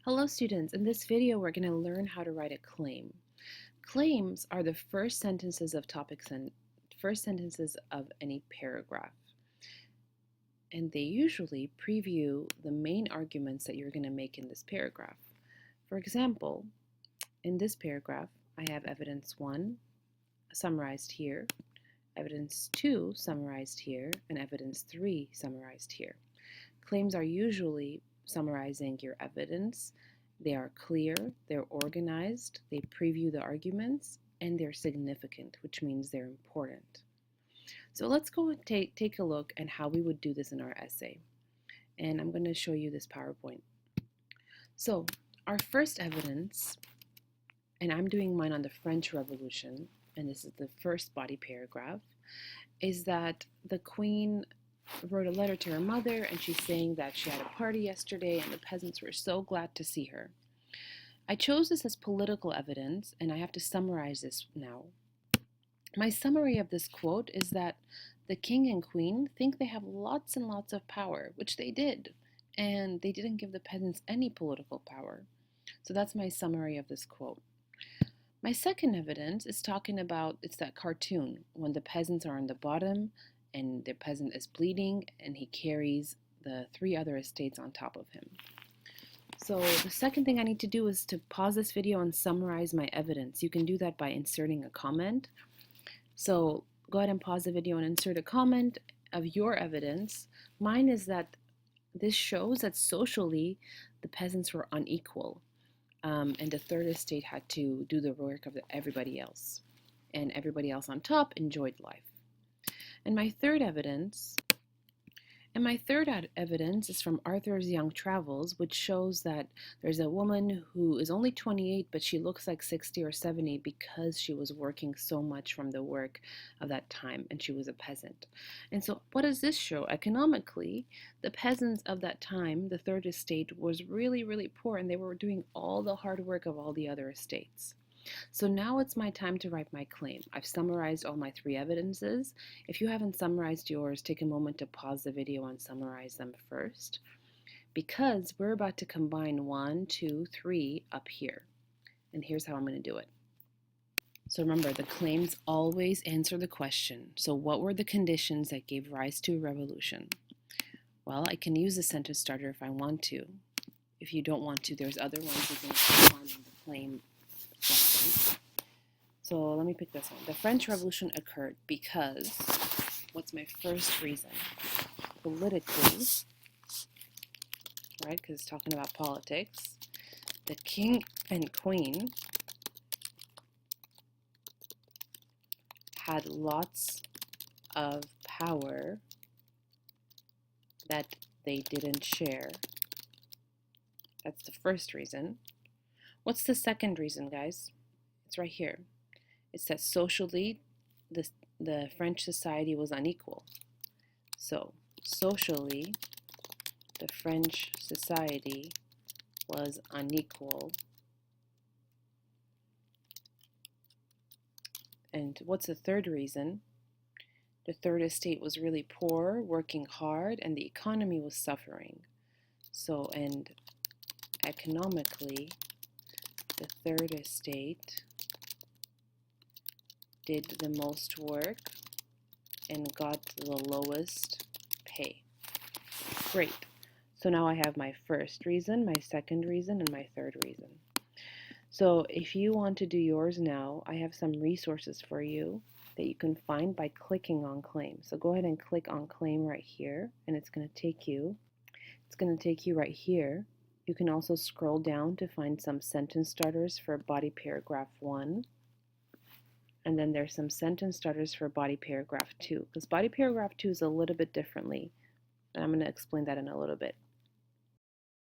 Hello students, in this video we're going to learn how to write a claim. Claims are the first sentences of topics and first sentences of any paragraph. And they usually preview the main arguments that you're going to make in this paragraph. For example, in this paragraph, I have evidence 1 summarized here, evidence 2 summarized here, and evidence 3 summarized here. Claims are usually summarizing your evidence. They are clear, they're organized, they preview the arguments, and they're significant, which means they're important. So let's go and take a look at how we would do this in our essay. And I'm going to show you this PowerPoint. So our first evidence, and I'm doing mine on the French Revolution, and this is the first body paragraph, is that the Queen wrote a letter to her mother, and she's saying that she had a party yesterday and the peasants were so glad to see her. I chose this as political evidence, and I have to summarize this now. My summary of this quote is that the king and queen think they have lots and lots of power, which they did, and they didn't give the peasants any political power. So that's my summary of this quote. My second evidence is talking about, it's that cartoon when the peasants are on the bottom and the peasant is bleeding and he carries the 3 other estates on top of him. So the second thing I need to do is to pause this video and summarize my evidence. You can do that by inserting a comment. So go ahead and pause the video and insert a comment of your evidence. Mine is that this shows that socially the peasants were unequal. And the third estate had to do the work of everybody else. And everybody else on top enjoyed life. And my third evidence is from Arthur's Young Travels, which shows that there's a woman who is only 28, but she looks like 60 or 70 because she was working so much from the work of that time, and she was a peasant. And so what does this show? Economically, the peasants of that time, the third estate, was really, really poor, and they were doing all the hard work of all the other estates. So now it's my time to write my claim. I've summarized all my 3 evidences. If you haven't summarized yours, take a moment to pause the video and summarize them first, because we're about to combine 1, 2, 3 up here. And here's how I'm going to do it. So remember, the claims always answer the question. So what were the conditions that gave rise to a revolution? Well, I can use a sentence starter if I want to. If you don't want to, there's other ones you can find on the claim website. So let me pick this one. The French Revolution occurred because, what's my first reason? Politically, right, because it's talking about politics, the king and queen had lots of power that they didn't share. That's the first reason. What's the second reason, guys? It's right here. It's that socially, the French society was unequal. So, socially, the French society was unequal. And what's the third reason? The third estate was really poor, working hard, and the economy was suffering. So, and economically, the third estate did the most work and got the lowest pay. Great. So now I have my first reason, my second reason, and my third reason. So if you want to do yours now, I have some resources for you that you can find by clicking on claim. So go ahead and click on claim right here, and it's going to take you right here. You can also scroll down to find some sentence starters for body paragraph 1. And then there's some sentence starters for body paragraph 2, because body paragraph 2 is a little bit differently, and I'm going to explain that in a little bit.